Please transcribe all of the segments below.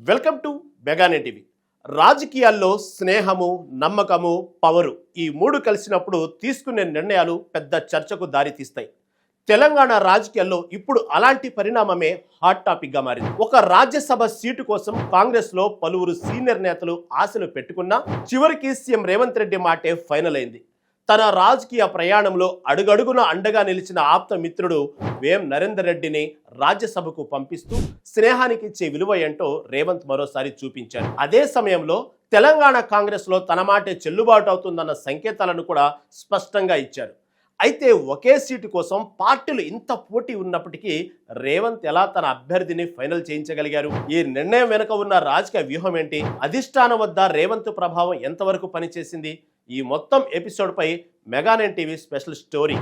Welcome to మెగానే TV. రాజకీయాల్లో స్నేహము, నమ్మకము, పవరు ఈ మూడు కలిసినప్పుడు తీసుకునే నిర్ణయాలు పెద్ద చర్చకు దారితీస్తాయి. తెలంగాణ రాజకీయాల్లో ఇప్పుడు అలాంటి పరిణామమే హాట్ టాపిక్ గా మారింది. ఒక రాజ్యసభ సీటు కోసం కాంగ్రెస్ లో పలువురు సీనియర్ నేతలు ఆశలు పెట్టుకున్నా చివరికి సీఎం రేవంత్ రెడ్డి మాటే ఫైనల్ అయింది. తన రాజకీయ ప్రయాణంలో అడుగడుగున అండగా నిలిచిన ఆప్త మిత్రుడు వేం నరేందర్ రెడ్డిని రాజ్యసభకు పంపిస్తూ స్నేహానికి ఇచ్చే విలువ ఏంటో రేవంత్ మరోసారి చూపించారు. అదే సమయంలో తెలంగాణ కాంగ్రెస్ లో తన మాటే చెల్లుబాటు అవుతుందన్న సంకేతాలను కూడా స్పష్టంగా ఇచ్చారు. అయితే ఒకే సీటు కోసం పార్టీలు ఇంత పోటీ ఉన్నప్పటికీ రేవంత్ ఎలా తన అభ్యర్థిని ఫైనల్ చేయించగలిగారు? ఈ నిర్ణయం వెనుక ఉన్న రాజకీయ వ్యూహం ఏంటి? అధిష్టానం వద్ద రేవంత్ ప్రభావం ఎంతవరకు పనిచేసింది? ఈ మొత్తం ఎపిసోడ్ పై మెగానే టీవీ స్పెషల్ స్టోరీ.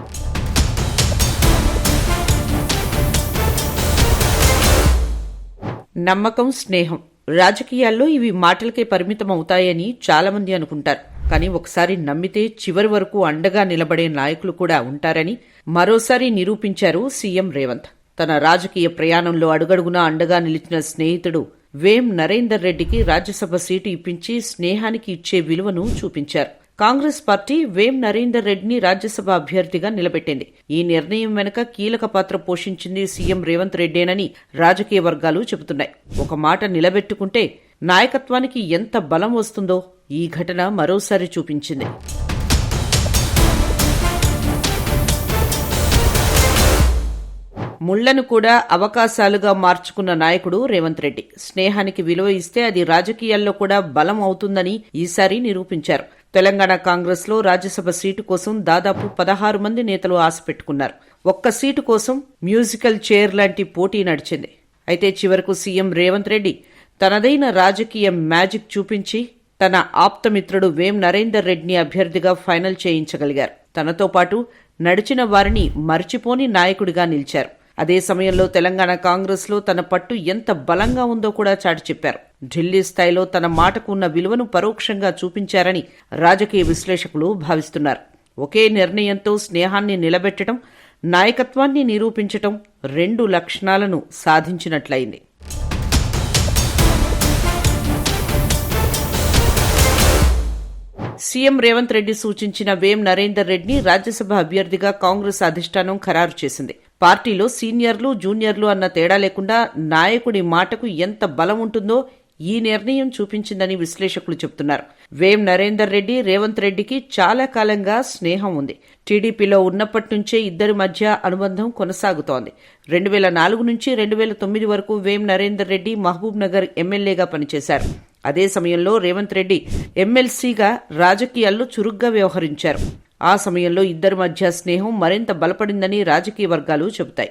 నమ్మకం, స్నేహం రాజకీయాల్లో ఇవి మాటలకే పరిమితం అవుతాయని చాలా మంది అనుకుంటారు. కానీ ఒకసారి నమ్మితే చివరి వరకు అండగా నిలబడే నాయకులు కూడా ఉంటారని మరోసారి నిరూపించారు సీఎం రేవంత్. తన రాజకీయ ప్రయాణంలో అడుగడుగునా అండగా నిలిచిన స్నేహితుడు వేం నరేందర్ రెడ్డికి రాజ్యసభ సీటు ఇప్పించి స్నేహానికి ఇచ్చే విలువను చూపించారు. కాంగ్రెస్ పార్టీ వేం నరేందర్ రెడ్డిని రాజ్యసభ అభ్యర్థిగా నిలబెట్టింది. ఈ నిర్ణయం వెనుక కీలక పాత్ర పోషించింది సీఎం రేవంత్ రెడ్డేనని రాజకీయ వర్గాలు చెబుతున్నాయి. ఒక మాట నిలబెట్టుకుంటే నాయకత్వానికి ఎంత బలం వస్తుందో ఈ ఘటన మరోసారి చూపించింది. ముళ్లను కూడా అవకాశాలుగా మార్చుకున్న నాయకుడు రేవంత్ రెడ్డి. స్నేహానికి విలువ ఇస్తే అది రాజకీయాల్లో కూడా బలం అవుతుందని ఈసారి నిరూపించారు. తెలంగాణ కాంగ్రెస్ లో రాజ్యసభ సీటు కోసం దాదాపు 16 మంది నేతలు ఆశ పెట్టుకున్నారు. ఒక్క సీటు కోసం మ్యూజికల్ చైర్ లాంటి పోటీ నడిచింది. అయితే చివరకు సీఎం రేవంత్ రెడ్డి తనదైన రాజకీయ మ్యాజిక్ చూపించి తన ఆప్తమిత్రుడు వేం నరేందర్ రెడ్డిని అభ్యర్థిగా ఫైనల్ చేయించగలిగారు. తనతో పాటు నడిచిన వారిని మర్చిపోని నాయకుడిగా నిలిచారు. అదే సమయంలో తెలంగాణ కాంగ్రెస్ లో తన పట్టు ఎంత బలంగా ఉందో కూడా చాటి చెప్పారు. ఢిల్లీ స్థాయిలో తన మాటకు ఉన్న విలువను పరోక్షంగా చూపించారని రాజకీయ విశ్లేషకులు భావిస్తున్నారు. ఒకే నిర్ణయంతో స్నేహాన్ని నిలబెట్టడం, నాయకత్వాన్ని నిరూపించటం 2 లక్షణాలను సాధించినట్లయింది. సీఎం రేవంత్ రెడ్డి సూచించిన వేం నరేందర్ రెడ్డిని రాజ్యసభ అభ్యర్థిగా కాంగ్రెస్ అధిష్టానం ఖరారు చేసింది. పార్టీలో సీనియర్లు, జూనియర్లు అన్న తేడా లేకుండా నాయకుడి మాటకు ఎంత బలం ఉంటుందో ఈ నిర్ణయం చూపించిందని విశ్లేషకులు చెబుతున్నారు. వేం నరేందర్ రెడ్డి, రేవంత్ రెడ్డికి చాలా కాలంగా స్నేహం ఉంది. టీడీపీలో ఉన్నప్పటి నుంచే ఇద్దరి మధ్య అనుబంధం కొనసాగుతోంది. 2004 నుంచి 2009 వరకు వేం నరేందర్ రెడ్డి మహబూబ్ నగర్ ఎమ్మెల్యేగా పనిచేశారు. అదే సమయంలో రేవంత్ రెడ్డి ఎమ్మెల్సీగా రాజకీయాల్లో చురుగ్గా వ్యవహరించారు. ఆ సమయంలో ఇద్దరి మధ్య స్నేహం మరింత బలపడిందని రాజకీయ వర్గాలు చెబుతాయి.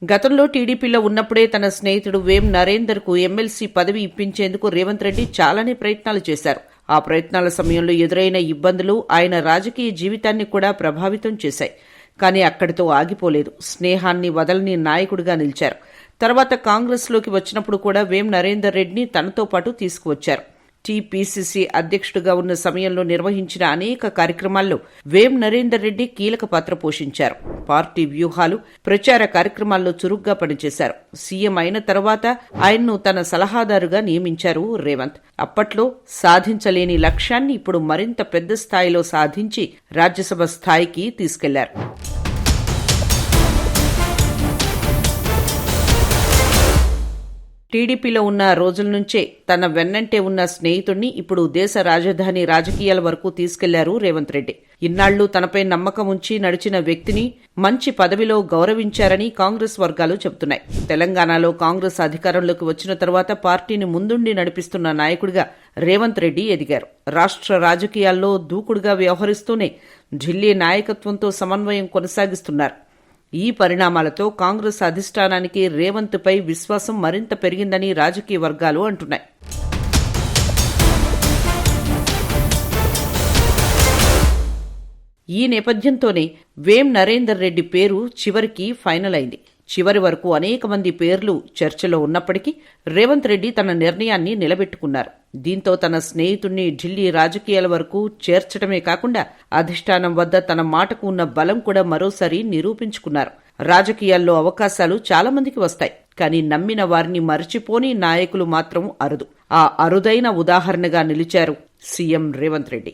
గతంలో టీడీపీలో ఉన్నప్పుడే తన స్నేహితుడు వేం నరేందర్ కు ఎమ్మెల్సీ పదవి ఇప్పించేందుకు రేవంత్ రెడ్డి చాలానే ప్రయత్నాలు చేశారు. ఆ ప్రయత్నాల సమయంలో ఎదురైన ఇబ్బందులు ఆయన రాజకీయ జీవితాన్ని కూడా ప్రభావితం చేశాయి. కానీ అక్కడితో ఆగిపోలేదు. స్నేహాన్ని వదలని నాయకుడిగా నిలిచారు. తర్వాత కాంగ్రెస్లోకి వచ్చినప్పుడు కూడా వేం నరేందర్ రెడ్డిని తనతో పాటు తీసుకువచ్చారు. టీపీసీసీ అధ్యక్షుడిగా ఉన్న సమయంలో నిర్వహించిన అనేక కార్యక్రమాల్లో వేం నరేందర్ రెడ్డి కీలక పాత్ర పోషించారు. పార్టీ వ్యూహాలు, ప్రచార కార్యక్రమాల్లో చురుగ్గా పనిచేశారు. సీఎం అయిన తర్వాత ఆయన్ను తన సలహాదారుగా నియమించారు రేవంత్. అప్పట్లో సాధించలేని లక్ష్యాన్ని ఇప్పుడు మరింత పెద్ద స్థాయిలో సాధించి రాజ్యసభ స్థాయికి తీసుకెళ్లారు. టీడీపీలో ఉన్న రోజుల నుంచే తన వెన్నంటే ఉన్న స్నేహితుడిని ఇప్పుడు దేశ రాజధాని రాజకీయాల వరకు తీసుకెళ్లారు రేవంత్ రెడ్డి. ఇన్నాళ్లు తనపై నమ్మకం ఉంచి నడిచిన వ్యక్తిని మంచి పదవిలో గౌరవించారని కాంగ్రెస్ వర్గాలు చెబుతున్నాయి. తెలంగాణలో కాంగ్రెస్ అధికారంలోకి వచ్చిన తర్వాత పార్టీని ముందుండి నడిపిస్తున్న నాయకుడిగా రేవంత్ రెడ్డి ఎదిగారు. రాష్ట్ర రాజకీయాల్లో దూకుడుగా వ్యవహరిస్తూనే ఢిల్లీ నాయకత్వంతో సమన్వయం కొనసాగిస్తున్నారు. ఈ పరిణామాలతో కాంగ్రెస్ అధిష్టానానికి రేవంత్ పై విశ్వాసం మరింత పెరిగిందని రాజకీయ వర్గాలు అంటున్నాయి. ఈ నేపథ్యంతోనే వేం నరేందర్ రెడ్డి పేరు చివరికి ఫైనల్ అయింది. చివరి వరకు అనేక మంది పేర్లు చర్చలో ఉన్నప్పటికీ రేవంత్ రెడ్డి తన నిర్ణయాన్ని నిలబెట్టుకున్నారు. దీంతో తన స్నేహితుణ్ణి ఢిల్లీ రాజకీయాల వరకు చేర్చడమే కాకుండా అధిష్టానం వద్ద తన మాటకు ఉన్న బలం కూడా మరోసారి నిరూపించుకున్నారు. రాజకీయాల్లో అవకాశాలు చాలా మందికి వస్తాయి, కానీ నమ్మిన వారిని మరచిపోని నాయకులు మాత్రం అరుదు. ఆ అరుదైన ఉదాహరణగా నిలిచారు సీఎం రేవంత్ రెడ్డి.